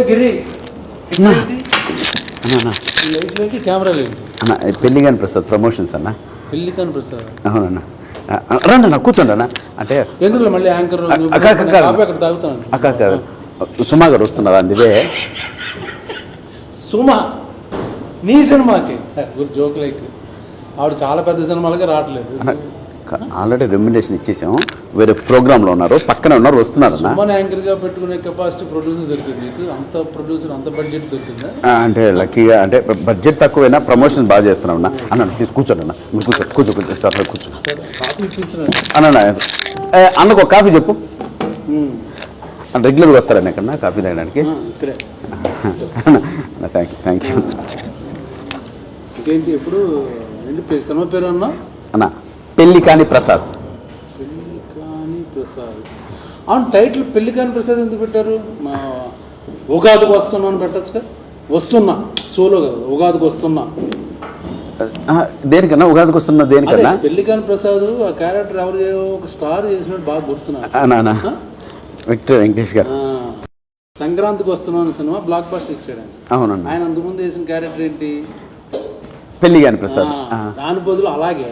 గిరి లైట్లోకి camera లేదు అన్న పెళ్లిగాని Prasad promotions అన్న. పెళ్లికాని ప్రసాద్ అవునన్నా రండి అన్న కూర్చోండి అన్న. అంటే ఎందుకు మళ్ళీ యాంకర్ అక్కడ తాగుతాను. అక్క సుమా గారు వస్తున్నారు అందుకే. సుమా నీ సినిమాకి జోక్ లైక్ ఆవిడ చాలా పెద్ద సినిమాలకి రావట్లేదు. ఆల్రెడీ రెమ్యునరేషన్ ఇచ్చేసాం, వేరే ప్రోగ్రాంలో ఉన్నారు, పక్కనే ఉన్నారు, వస్తున్నారు అన్న. సుమన్ యాంకర్గా పెట్టుకునే కెపాసిటీ ప్రొడ్యూసర్ దొరికింది నీకు? అంత ప్రొడ్యూసర్ అంత బడ్జెట్ దొరికిందా? అంటే లక్కీగా అంటే బడ్జెట్ తక్కువైనా ప్రమోషన్ బాగా చేస్తున్నాం అన్న. అన్న ప్లీజ్ కూర్చోండి అన్న, మీరు కూర్చో సార్ కూర్చో అన్న. అన్నకు ఒక కాఫీ చెప్పు. రెగ్యులర్గా వస్తారన్న ఇక్కడ కాఫీ తాగడానికి. Thank you. ఇంకేంటి ఎప్పుడు సినిమా పేరు అన్నా? అన్న పెళ్లికాని ప్రసాద్. పెళ్లికాని ప్రసాద్. అవును, టైటిల్ పెళ్లికాని ప్రసాద్ ఎందుకు పెట్టారు? మా ఉగాదికి వస్తున్నా అని పెట్టచ్చు కదా. వస్తున్నా సోలో కదా, ఉగాదికి వస్తున్నా దేనికన్నా? ఉగాదికి వస్తున్నా దేనికన్నా? పెళ్లికాని ప్రసాద్ ఆ క్యారెక్టర్ ఎవరు ఒక స్టార్ చేసినట్టు బాగా గుర్తున్నాను. విక్టర్ వెంకటేష్ గారు సంక్రాంతికి వస్తున్నాను సినిమా బ్లాక్ బస్టర్ ఇచ్చాడు. అవునండి. ఆయన అంతకుముందు వేసిన క్యారెక్టర్ ఏంటి? పెళ్లిగాని ప్రసాద్. దాని బదులు అలాగే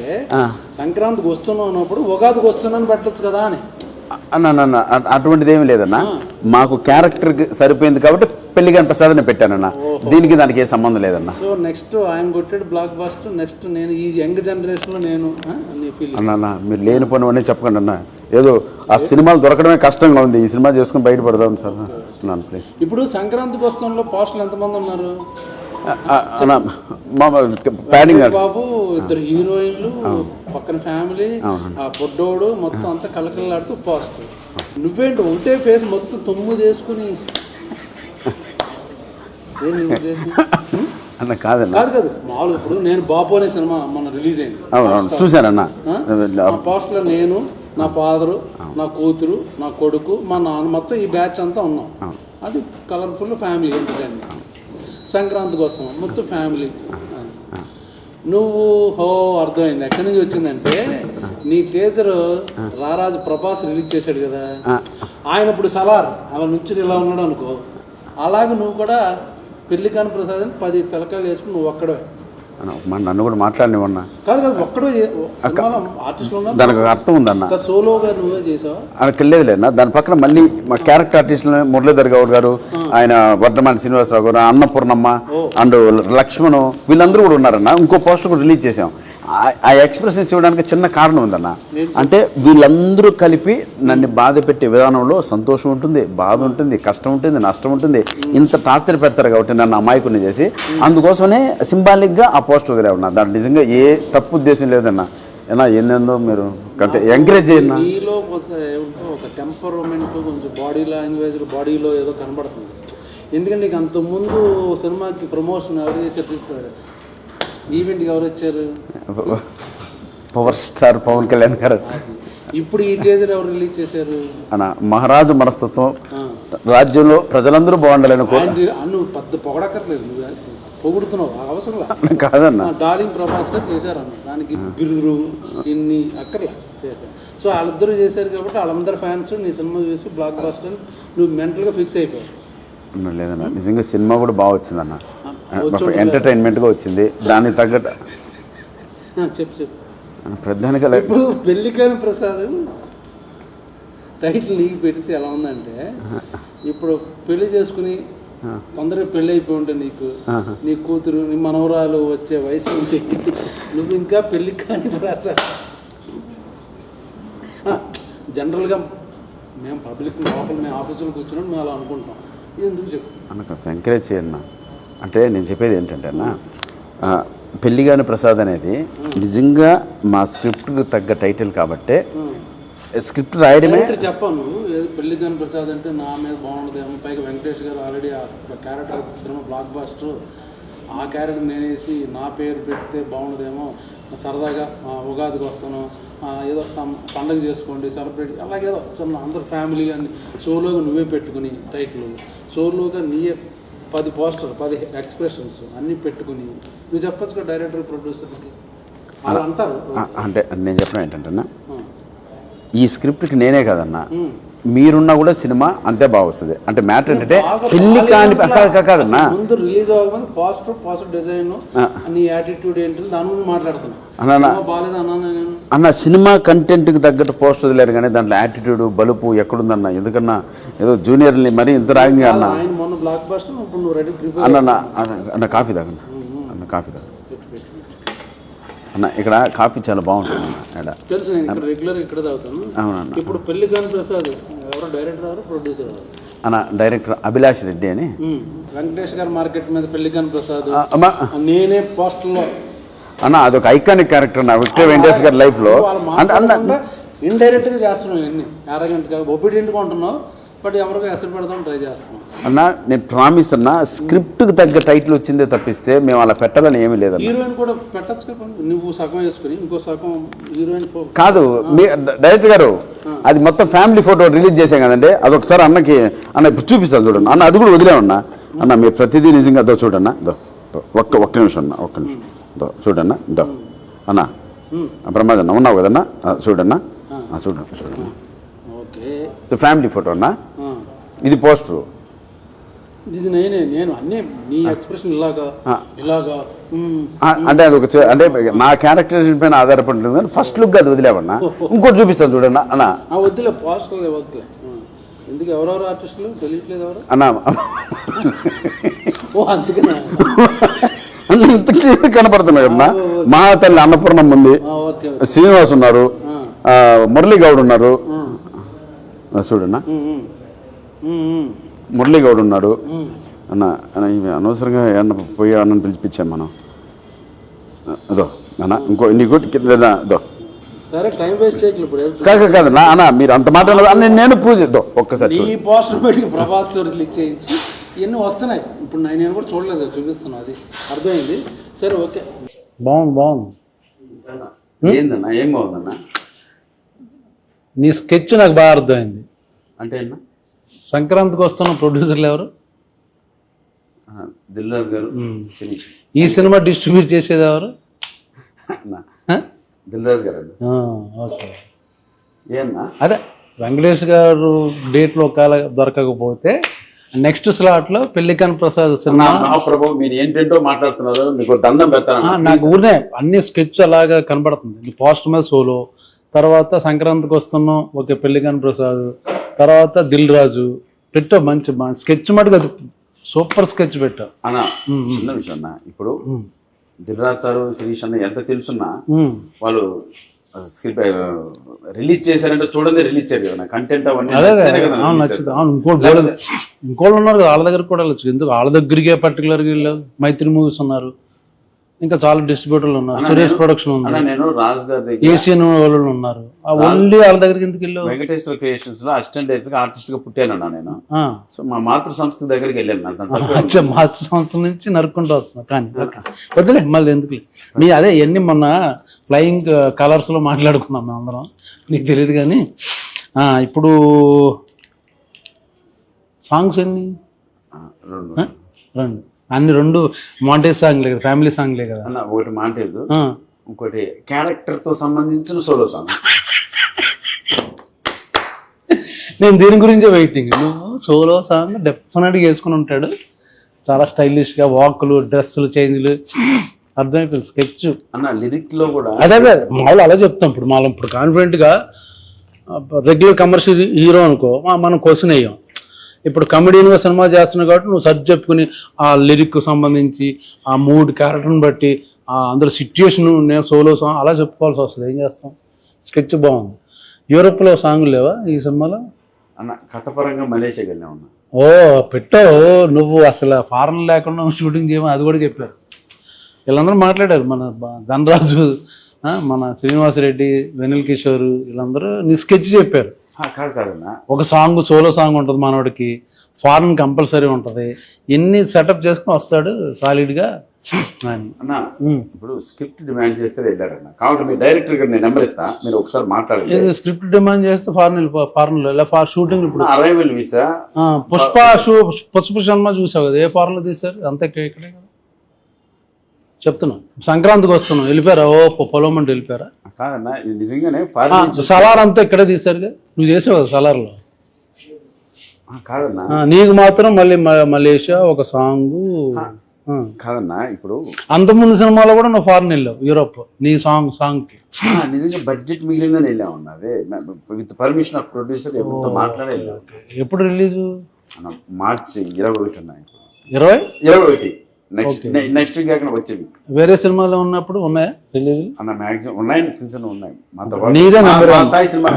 సంక్రాంతికి వస్తున్నాం అన్నప్పుడు ఉగాదికి వస్తున్నాను పెట్టచ్చు కదా అని అన్న. అటువంటిది ఏమి లేదన్న, మాకు క్యారెక్టర్కి సరిపోయింది కాబట్టి పెళ్లిగాని ప్రసాద్ అని పెట్టానన్న. దీనికి దానికి ఏ సంబంధం లేదన్న. సో నెక్స్ట్ ఆయన కొట్టాడు బ్లాక్ బస్టర్. నెక్స్ట్ నేను ఈ యంగ్ జనరేషన్లో నేను అన్న మీరు లేని పని అన్నీ చెప్పకండి అన్న. ఏదో ఆ సినిమాలు దొరకడమే కష్టంగా ఉంది, ఈ సినిమా చేసుకుని బయటపడదాం సార్ అన్నాను ప్లీజ్. ఇప్పుడు సంక్రాంతికి వస్తున్న పోస్టులు ఎంతమంది ఉన్నారు? బాబు, ఇద్దరు హీరోయిన్లు, పక్కన ఫ్యామిలీ, ఆ పొడ్డోడు, మొత్తం అంతా కలకలాడుతూ పోస్టర్. నువ్వేంటి ఒకటే ఫేస్ మొత్తం 9 వేసుకుని అన్న? కాదన్న, కాదు కాదు మామూలుగా. ఇప్పుడు నేను బాబు అనే సినిమా మొన్న రిలీజ్ అయింది. అవును చూశానన్న. పోస్ట్లో నేను, నా ఫాదరు, నా కూతురు, నా కొడుకు, మా నాన్న, మొత్తం ఈ బ్యాచ్ అంతా ఉన్నాం. అది కలర్ఫుల్ ఫ్యామిలీ ఎంటర్టైన్మెంట్. సంక్రాంతికి వస్తాం మొత్తం ఫ్యామిలీ. నువ్వు అర్థమైంది ఎక్కడి నుంచి వచ్చిందంటే, నీ టీజర్ రారాజు ప్రభాస్ రిలీజ్ చేశాడు కదా, ఆయన ఇప్పుడు సలార్ అలా నుంచి ఇలా ఉన్నాడు అనుకో, అలాగే నువ్వు కూడా పెళ్లికాని ప్రసాద్ అని 10 తలకాయలు వేసుకుని నువ్వు ఒక్కడే. నన్ను కూడా మాట్లాడినవన్నా కాదు కాదు, ఒక్కడే ఆర్టిస్టులు ఉన్నా దానికి అర్థం ఉందన్న. సోలోగా నువ్వే చేసావా? లేదు లేదన్నా. దాని పక్కన మళ్ళీ మా క్యారెక్టర్ ఆర్టిస్టులు మురళీధర్ గౌడ్ గారు, ఆయన వర్ధమాన శ్రీనివాసరావు గారు, అన్నపూర్ణమ్మ అండ్ లక్ష్మణ్, వీళ్ళందరూ కూడా ఉన్నారన్న. ఇంకో పోస్టర్ కూడా రిలీజ్ చేసాం. ఆ ఎక్స్ప్రెషన్స్ ఇవ్వడానికి చిన్న కారణం ఉందన్న. అంటే వీళ్ళందరూ కలిపి నన్ను బాధ పెట్టే విధానంలో సంతోషం ఉంటుంది, బాధ ఉంటుంది, కష్టం ఉంటుంది, నష్టం ఉంటుంది. ఇంత టార్చర్ పెడతారు కాబట్టి నన్ను అమాయకుని చేసి, అందుకోసమనే సింబాలిక్గా ఆ పోస్టర్ వదిలే ఉన్నా. దాంట్లో నిజంగా ఏ తప్పు ఉద్దేశం లేదన్న. ఏనా ఏందేందో మీరు ఎంకరేజ్ చేయండి. నీలో ఒక టెంపర్మెంట్, కొంచెం బాడీ లాంగ్వేజ్, బాడీలో ఏదో కనబడుతుంది. ఎందుకంటే నీకు అంతకుముందు సినిమాకి ప్రమోషన్ ఎవరు చేసేది? ఈవెంట్కి ఎవరు వచ్చారు? పవర్ స్టార్ పవన్ కళ్యాణ్ గారు. ఇప్పుడు ఈ టీజర్ ఎవరు రిలీజ్ చేశారు? అన్న మహారాజు మనస్తత్వం, రాజ్యంలో ప్రజలందరూ బాగుండాలని నువ్వు పెద్ద పొగడక్కర్లేదు, నువ్వు పొగుడుతున్నావు అవసరం కాదన్న. డార్లింగ్ ప్రభాస్ గారు చేశారు అన్న, దానికి బిరుదులు ఇన్ని అక్కర్లే చేశారు. సో వాళ్ళిద్దరూ చేశారు కాబట్టి వాళ్ళందరూ ఫ్యాన్స్ నీ సినిమా చూసి బ్లాక్ బస్టర్ నువ్వు మెంటల్గా ఫిక్స్ అయిపోయావు. లేదన్న, నిజంగా సినిమా కూడా బాగా వచ్చిందన్న, ఎంటర్టైన్మెంట్గా వచ్చింది. దానికి తగ్గట్టు చెప్పు ప్రధానిగా ఇప్పుడు పెళ్లికాని ప్రసాద్ టైటిల్ నీకు పెడితే ఎలా ఉందంటే, ఇప్పుడు పెళ్లి చేసుకుని తొందరగా పెళ్ళి అయిపోయి ఉంటే నీకు, నీ కూతురు, నీ మనవరాలు వచ్చే వయసు ఉంటే నువ్వు ఇంకా పెళ్లికాని ప్రసాద్. జనరల్గా మేము పబ్లిక్ లోపల మేము ఆఫీసులో కూర్చున్నాం, మేము అలా అనుకుంటాం. ఎందుకు చెప్పు అన్న, ఎంకరేజ్ చేయన్నా. అంటే నేను చెప్పేది ఏంటంటే అన్న, పెళ్లిగాని ప్రసాద్ అనేది నిజంగా మా స్క్రిప్ట్కి తగ్గ టైటిల్ కాబట్టే స్క్రిప్ట్ రాయడమే. చెప్పాను పెళ్లిగాని ప్రసాద్ అంటే నా మీద బాగుండదేమో, పైగా వెంకటేష్ గారు ఆల్రెడీ ఆ క్యారెక్టర్ సినిమా బ్లాక్ బస్టర్, ఆ క్యారెక్టర్ నేనేసి నా పేరు పెడితే బాగుండదేమో, సరదాగా ఉగాదికి వస్తాను, ఏదో పండగ చేసుకోండి సెలబ్రేట్, అలాగేదో చిన్న అందరు ఫ్యామిలీ అని సోలోగా నువ్వే పెట్టుకుని టైటిల్, సోలోగా నీయే 10 పోస్టర్ 10 ఎక్స్ప్రెషన్స్ అన్నీ పెట్టుకుని నువ్వు చెప్పచ్చు కదా డైరెక్టర్ ప్రొడ్యూసర్కి. అలా అంటారు. అంటే నేను చెప్పడం ఏంటంటే ఈ స్క్రిప్ట్కి నేనే కదన్నా, మీరున్నా కూడా సినిమా అంతే బాగా వస్తుంది. అంటే మ్యాటర్ ఏంటంటే పెళ్లి కాని కాదన్నా, ముందు రిలీజ్ అవ్వకముందు పాజిటివ్ డిజైన్ నీ యాటిట్యూడ్ ఏంటి దాని గురించి మాట్లాడుతున్నా. బాగాలేదు అన్నా నేను అన్న సినిమా కంటెంట్కి తగ్గట్టు పోస్ట్ వదిలేరు కానీ దాంట్లో యాటిట్యూడ్ బలుపు ఎక్కడుందన్న? ఎందుకన్నా ఏదో జూనియర్ని మరీ ఇంత రాగింగ్ అన్న. ఆయన మొన్న బ్లాక్ బస్టర్, ఇప్పుడు నువ్వు రెడీ ప్రిపేర్ అన్న కాఫీ తాగన్న, అన్న కాఫీ తాగ అన్న. ఇక్కడ కాఫీ చాలా బాగుంటుంది అన్న. తెలుసు, నేను ఇక్కడ రెగ్యులర్ ఇక్కడ తాగుతాను. అవునన్న. ఇప్పుడు పెళ్లి కాని ప్రసాద్ ఎవరో డైరెక్టర్ ఎవరు ప్రొడ్యూసర్ ఎవరు అన్న? డైరెక్టర్ అభిలాష్ రెడ్డి అని. వెంకటేష్ గారి మార్కెట్ మీద పెళ్లి కాని ప్రసాద్ అమ్మా నేనే పోస్టర్లో అన్న అదొక ఐకానిక్ క్యారెక్టర్ నా విక్టర్ వెంకటేష్ గారి లైఫ్లో. అంటే ఇండైరెక్ట్ గా చేస్తున్నావు ఇవన్నీ, అరగంట ఒబీడియంట్గా ఉంటున్నావు, బట్ ఎవరికో ఎసరు పెడదాం ట్రై చేస్తున్నాం అన్న. నేను ప్రామిస్ అన్న, స్క్రిప్ట్కి తగ్గ టైటిల్ వచ్చిందే తప్పిస్తే మేము అలా పెట్టాలని ఏమీ లేదన్న. హీరోయిన్ కూడా పెట్టచ్చు కదా, నువ్వు సగం వేసుకుని ఇంకో సగం హీరోయిన్ కాదు. మీ డైరెక్టర్ గారు అది మొత్తం ఫ్యామిలీ ఫోటో రిలీజ్ చేసాం కదండి, అదొకసారి అన్నకి అన్న ఇప్పుడు చూపిస్తాను చూడండి అన్న. అది కూడా వదిలేమన్నా అన్న, మీరు ప్రతిదీ నిజంగా అదో చూడన్నా. ఒక్క నిమిషం అన్న, ఒక్క నిమిషం చూడన్నా. దో అన్న ప్రమాదన్న ఉన్నావు కదన్నా, చూడన్నా చూడన్నా. ఓకే, ఫ్యామిలీ ఫోటో అన్నా, ఇది పోస్టరు. ఇది నేను అన్నీ నీ ఎక్స్ప్రెషన్ ఇలాగా అంటే అది ఒక అంటే నా క్యారెక్టరైజేషన్ పైన ఆధారపడి ఉంటుంది కానీ ఫస్ట్ లుక్ అది వదిలేవన్నా. ఇంకోటి చూపిస్తాను చూడన్నా అన్న. వద్దులే పాస్ట్ వద్దులే, ఎందుకు ఎవరెవరు ఆర్టిస్టులు తెలియట్లేదు ఎవరు అన్న. ఓ అందుకనే ఇంత క్లియర్ కనపడుతున్నాయి కదన్నా. మహాతల్లి అన్నపూర్ణం ఉంది, శ్రీనివాస్ ఉన్నారు, మురళీ గౌడ్ ఉన్నారు చూడన్నా, మురళీ గౌడ్ ఉన్నాడు అన్న. ఇవి అనవసరంగా ఏమన్నా పోయి అన్నని పిలిపించాం మనం. అదో అన్న ఇంకో ఇదో సరే, టైం వేస్ట్ చేయట్లేదు ఇప్పుడు. కాదు నా అన్న, మీరు అంత మాట నేను ప్రూవ్ చేద్దాం ఒక్కసారి. ఈ పోస్టర్ పెట్టి ప్రభాస్ రిలీజ్ చేయించి ఇవన్నీ వస్తున్నాయి. ఇప్పుడు నేను కూడా చూడలేదు, చూపిస్తున్నా, అది అర్థమైంది. సరే ఓకే, బాగుంది. ఏందన్నా? ఏం బాగుందన్న? నీ స్కెచ్ నాకు బాగా అర్థమైంది. అంటే అన్న సంక్రాంతికి వస్తున్న ప్రొడ్యూసర్లు ఎవరు? దిల్ రాజు గారు. ఈ సినిమా డిస్ట్రిబ్యూట్ చేసేది ఎవరు? దిల్ రాజు గారు. ఓకే, ఏమన్నా అదే వెంకటేష్ గారు డేట్లో ఒకవేళ దొరకకపోతే నెక్స్ట్ స్లాట్ లో పెళ్లికాని ప్రసాద్ సినిమా. ప్రభు మీరు ఏంటంటో మాట్లాడుతున్నారు, మీకు దండం పెడతాను. నాకు ఊరినే అన్ని స్కెచ్ అలాగా కనబడుతుంది. పోస్ట్ మీద సోలో, తర్వాత సంక్రాంతికి వస్తున్నాం ఓకే పెళ్లికాని ప్రసాద్, తర్వాత దిల్ రాజు పెట్టావు. మంచి స్కెచ్ మటుకు అది సూపర్ స్కెచ్ పెట్టావు అన్న. చిన్న విషయం అన్న, ఇప్పుడు దిల్ రాజు సారు శిరీష్ అన్న ఎంత తెలుసున్నా వాళ్ళు స్క్రిప్ట్ రిలీజ్ చేశారంటే చూడండి, రిలీజ్ చేయరు కదా కంటెంట్ అవన్నీ. నచ్చింది. ఇంకోళ్ళు ఉన్నారు కదా వాళ్ళ దగ్గర కూడా వెళ్ళచ్చు. ఎందుకు వాళ్ళ దగ్గరికే పర్టికులర్గా వెళ్ళావు? మైత్రి మూవీస్ ఉన్నారు, ఇంకా చాలా డిస్ట్రిబ్యూటర్లు ఉన్నారు, సురేష్ ప్రొడక్షన్ ఉంది, నేను రాజు గారి దగ్గర ఏషియన్ వాళ్ళు ఉన్నారు. ఓన్లీ వాళ్ళ దగ్గరికి ఎందుకు వెళ్ళావు? వెంకటేశ్వర క్రియేషన్స్ లో అసిస్టెంట్ డైరెక్టర్ ఆర్టిస్ట్ గా పుట్టానన్నా నేను. సో మా మాతృ సంస్థ దగ్గరికి వెళ్ళాను. మాతృ సంస్థ నుంచి నరుక్కుంటూ వస్తున్నా. కానీ వద్దులే మళ్ళీ ఎందుకు నీ అదే ఎన్ని మొన్న ఫ్లయింగ్ కలర్స్ లో మాట్లాడుకున్నాం మేము అందరం, నీకు తెలియదు. కానీ ఇప్పుడు సాంగ్స్ ఎన్ని? రెండు. అన్ని రెండు మాంటేజ్ సాంగ్లే కదా, ఫ్యామిలీ సాంగ్లే కదా అన్న. ఒకటి మాంటేజ్, ఇంకోటి క్యారెక్టర్ తో సంబంధించిన సోలో సాంగ్. నేను దీని గురించే వెయిటింగ్. నువ్వు సోలో సాంగ్ డెఫినెట్గా వేసుకుని ఉంటాడు, చాలా స్టైలిష్గా వాకులు, డ్రెస్సులు, చేంజ్లు అర్థమైపోయింది. స్కెచ్ అన్న లిరిక్ లో కూడా అదే మామూలు అలా చెప్తాం. ఇప్పుడు మనం ఇప్పుడు కాన్ఫిడెంట్గా రెగ్యులర్ కమర్షియల్ హీరో అనుకో మనం క్వశ్చన్ వేయం. ఇప్పుడు కమెడీన్గా సినిమా చేస్తున్నావు కాబట్టి నువ్వు సర్చ్ చెప్పుకుని ఆ లిరిక్ సంబంధించి ఆ మూడ్ క్యారెక్టర్ని బట్టి అందులో సిచ్యుయేషన్ నేను సోలో సాంగ్ అలా చెప్పుకోవాల్సి వస్తుంది. ఏం చేస్తాం? స్కెచ్ బాగుంది. యూరోప్లో సాంగ్ లేవా ఈ సినిమాలో? అన్న కథపరంగా మలేషియాకి వెళ్ళా ఉన్నా. ఓ పెట్టావు నువ్వు, అసలు ఫారెన్ లేకుండా షూటింగ్ చేయమని అది కూడా చెప్పారు. వీళ్ళందరూ మాట్లాడారు, మన ధనరాజు, మన శ్రీనివాసరెడ్డి, వెనిల్ కిషోర్, వీళ్ళందరూ నీ స్కెచ్ చెప్పారు. కాదన్నా ఒక సాంగ్ సోలో సాంగ్ ఉంటుంది మనోడికి, ఫారెన్ కంపల్సరీ ఉంటుంది, ఎన్ని సెటప్ చేసుకుని వస్తాడు సాలిడ్గా అని. అన్న ఇప్పుడు స్క్రిప్ట్ డిమాండ్ చేస్తే వెళ్ళారన్న, కాబట్టి మీ డైరెక్టర్ గారు నేను నెంబర్ ఇస్తా, మీరు ఒకసారి మాట్లాడండి. స్క్రిప్ట్ డిమాండ్ చేస్తే ఫారెన్లో ఇలా షూటింగ్. ఇప్పుడు అరైవల్ వీసా పుష్ప సినిమా చూసావు కదా, ఏ ఫారెన్లో తీశారు? అంతే ఇక్కడే కదా చెప్తున్నా. సంక్రాంతికి వస్తున్నాం వెళ్ళిపోయారా? ఓ పొలం అంటే వెళ్ళిపోయారా? కాదన్నా ఇది నిజంగానే సలార్ అంతా ఇక్కడే తీశారుగా, నువ్వు చేసావు కదా సలార్లో. కాదన్నా నీకు మాత్రం మళ్ళీ మలేషియా ఒక సాంగ్. కాదన్నా ఇప్పుడు అంతకుముందు సినిమాలో కూడా నువ్వు ఫారెన్ వెళ్ళావు, యూరోప్, నీ సాంగ్కి. నిజంగా బడ్జెట్ మిగిలిన వెళ్ళామన్నా, అదే విత్ పర్మిషన్ ఆఫ్ ప్రొడ్యూసర్ ఎవరితో మాట్లాడే వెళ్ళాం. ఎప్పుడు రిలీజు? మార్చి 21 ఉన్నాయి. 21 నెక్స్ట్ వీక్ కాకుండా వచ్చే వీక్. వేరే సినిమాలో ఉన్నప్పుడు ఉన్నాయా రిలీజ్? అన్న మ్యాక్సిమం ఉన్నాయి, చిన్న ఉన్నాయి. నీదే నెంబర్ మా స్థాయి సినిమా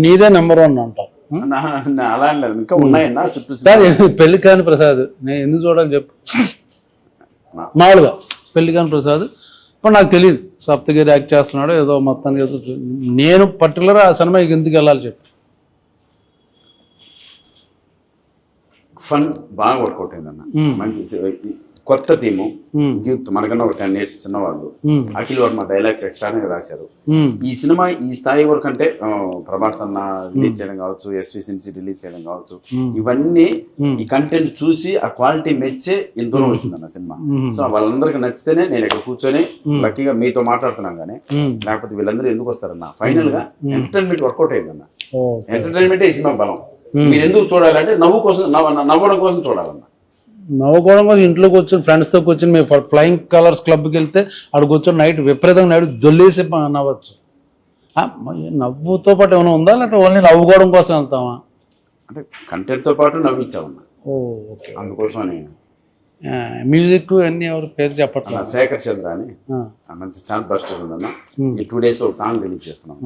నీదే నెంబర్ 1 అంటావు. అలా లేదు, ఇంకా ఉన్నాయన్నా చుట్టూ. పెళ్లి కాని ప్రసాద్ నేను ఎందుకు చూడాలి చెప్పు. మామూలుగా పెళ్లి కాని ప్రసాద్ ఇప్పుడు నాకు తెలియదు, సప్తగిరి యాక్ట్ చేస్తున్నాడు ఏదో మొత్తానికి ఏదో. నేను పర్టికులర్ ఆ సినిమాకి ఎందుకు వెళ్ళాలి చెప్పు. ఫన్ బాగా వర్కౌట్ అయిందన్న. మంచి కొత్త టీము, యూత్, మనకన్నా ఒక 10 years చిన్నవాళ్ళు. అఖిల్ వర్మ డైలాగ్స్ ఎక్స్ట్రానే రాశారు. ఈ సినిమా ఈ స్థాయి వరకు అంటే ప్రభాస్ అన్న రిలీజ్ చేయడం కావచ్చు, ఎస్వి సిన్సి రిలీజ్ చేయడం కావచ్చు, ఇవన్నీ ఈ కంటెంట్ చూసి ఆ క్వాలిటీ మెచ్చే ఇంత దూరం వచ్చిందన్న సినిమా. సో వాళ్ళందరికీ నచ్చితేనే నేను ఇక్కడ కూర్చొని లక్కీగా మీతో మాట్లాడుతున్నాను. కానీ లేకపోతే వీళ్ళందరూ ఎందుకు వస్తారన్న? ఫైనల్ గా ఎంటర్టైన్మెంట్ వర్కౌట్ అయిందన్న. ఎంటర్టైన్మెంట్ ఈ సినిమా బలం. మీరు ఎందుకు చూడాలంటే నవ్వు కోసం, నవ్వడం కోసం చూడాలన్న. నవ్వుకోవడం కోసం ఇంట్లోకి వచ్చి ఫ్రెండ్స్తో కూర్చొని మేము ఫ్లయింగ్ కలర్స్ క్లబ్కి వెళ్తే అక్కడికి కూర్చొని నైట్ విపరీతంగా నైట్ జొల్లేసి నవ్వచ్చు. నవ్వుతో పాటు ఏమైనా ఉందా, లేకపోతే ఓన్లీ నవ్వుకోవడం కోసం వెళ్తామా? అంటే కంటెంట్తో పాటు నవ్వించామన్నా. ఓకే. అందుకోసమని మ్యూజిక్ అన్ని ఎవరు పేరు చెప్పట్లేదు. శేఖర్ చంద్ర అని మంచి ఛాన్స్ బస్ట్ ఉందన్న. ఈ 2 days లో ఒక సాంగ్ రిలీజ్ చేస్తున్నాం.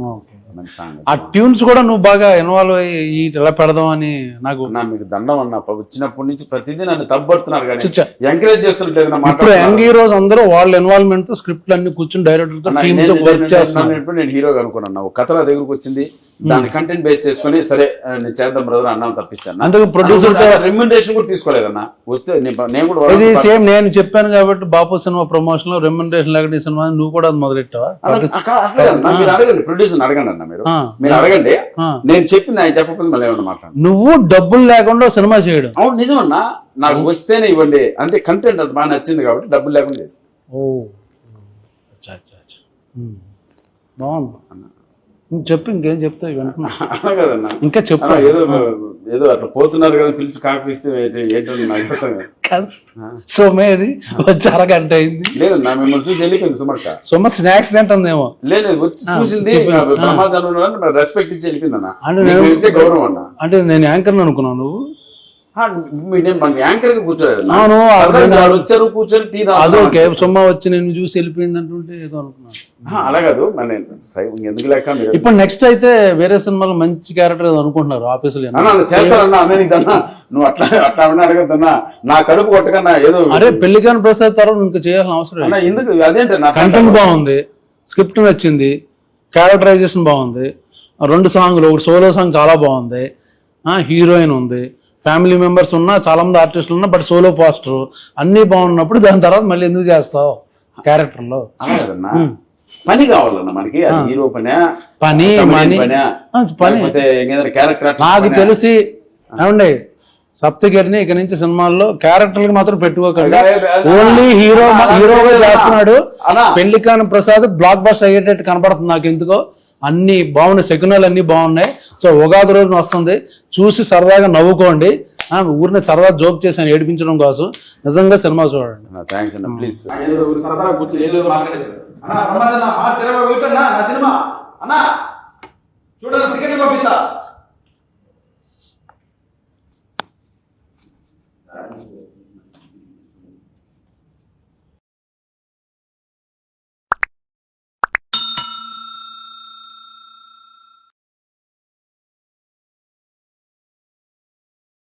మంచి సాంగ్. ఆ ట్యూన్స్ కూడా నువ్వు బాగా ఇన్వాల్వ్ అయ్యి ఎలా పెడదాం అని నాకు. మీకు దండం అన్న, వచ్చినప్పటి నుంచి ప్రతిదీ నన్ను తప్పడుతున్నారు కానీ ఎంకరేజ్ చేస్తుంటలేదు. ఇప్పుడు యంగ్ హీరోస్ అందరూ వాళ్ళ ఇన్వాల్వ్మెంట్ తో స్క్రిప్ట్లు అన్ని కూర్చుని డైరెక్టర్ నేను హీరోగా అనుకున్నాను. ఒక కథ నా దగ్గరకు వచ్చింది, దాని కంటెంట్ బేస్ చేసుకుని సరే నేను చేద్దాం బ్రదర్ అన్నాను తప్పిస్తాను. అందుకు ప్రొడ్యూసర్ రెమ్యునరేషన్ కూడా తీసుకోలేదన్నా. వస్తే నేను కూడా ఇది సేమ్ నేను చెప్పాను కాబట్టి బాపు సినిమా ప్రమోషన్ లో రెమ్యునరేషన్ లేకుండా ఈ సినిమా నువ్వు కూడా మొదలెట్టావా? మీరు అడగండి, ప్రొడ్యూసర్ అడగండి అన్న. మీరు అడగండి, నేను చెప్పింది ఆయన చెప్పకపోతే మళ్ళీ ఏమన్నా మాట్లాడు. నువ్వు డబ్బులు లేకుండా సినిమా చేయడం. అవును నిజమన్నా, నాకు వస్తేనే ఇవ్వండి అంతే. కంటెంట్ అది బాగా నచ్చింది కాబట్టి డబ్బులు లేకుండా చేసి. బాగుంది, చెప్పు. ఇంకేం చెప్తావు కదన్నా? ఇంకా చెప్పు. ఏదో అట్లా పోతున్నారు కదా, పిలిచి కాఫీ ఇస్తే ఏంటో నాకు కాదు. సోమేది వచ్చి అరగంట అయింది. లేదన్నా, మిమ్మల్ని చూసి వెళ్ళిపోయింది సుమక్క. సోమ స్నాక్స్ తింటుందేమో. లేదు వచ్చి చూసింది, రెస్పెక్ట్ ఇచ్చి వెళ్ళిపోయింది అన్న. అంటే గౌరవం అన్న. అంటే నేను యాంకర్ అనుకున్నాను. నువ్వు యాంకర్ గా కూర్చోలేదు. వచ్చారు కూర్చొని టీ అదొకే. సొమ్మ వచ్చి నేను చూసి వెళ్ళిపోయింది అంటుంటే ఏదో అనుకున్నాను. అలా కాదు, ఎందుకు లేక. ఇప్పుడు నెక్స్ట్ అయితే వేరే సినిమాలో మంచి క్యారెక్టర్ ఏదో అనుకుంటున్నారు ఆఫీసులో. చేస్తారన్నా, అన్నా నువ్వు అట్లా అట్లా అడగద్దన్నా. నా కడుపు కొట్టకన్నా ఏదో. అరే పెళ్లికాని ప్రసాద్ తర్వాత ఇంకా చేయాల్సిన అవసరం ఎందుకు? అదేంటే కంటెంట్ బాగుంది, స్క్రిప్ట్ నచ్చింది, క్యారెక్టరైజేషన్ బాగుంది, 2 సాంగ్లు, ఒకటి సోలో సాంగ్ చాలా బాగుంది, హీరోయిన్ ఉంది, ఫ్యామిలీ మెంబర్స్ ఉన్నా, చాలా మంది ఆర్టిస్టులు ఉన్నా, బట్ సోలో పోస్టర్ అన్ని బాగున్నప్పుడు దాని తర్వాత మళ్ళీ ఎందుకు చేస్తావు క్యారెక్టర్ లో? పని కావాలన్న మనకి. హీరో పని క్యారెక్టర్. నాకు తెలిసి ఏమండి సప్తగిరిని ఇక నుంచి సినిమాల్లో క్యారెక్టర్లకి మాత్రం పెట్టుకోకండి. ఓన్లీ హీరోగా చేస్తున్నాడు. పెళ్లికాని ప్రసాద్ బ్లాక్ బస్టర్ అయ్యేటట్టు కనపడుతుంది నాకు ఎందుకో. అన్ని బాగున్నాయి, శకునాలు అన్ని బాగున్నాయి. సో ఉగాది రోజున వస్తుంది, చూసి సరదాగా నవ్వుకోండి. ఊరిని సరదా జోక్ చేశాను ఏడిపించడం కోసం. నిజంగా సినిమా చూడండి. ప్లీజ్.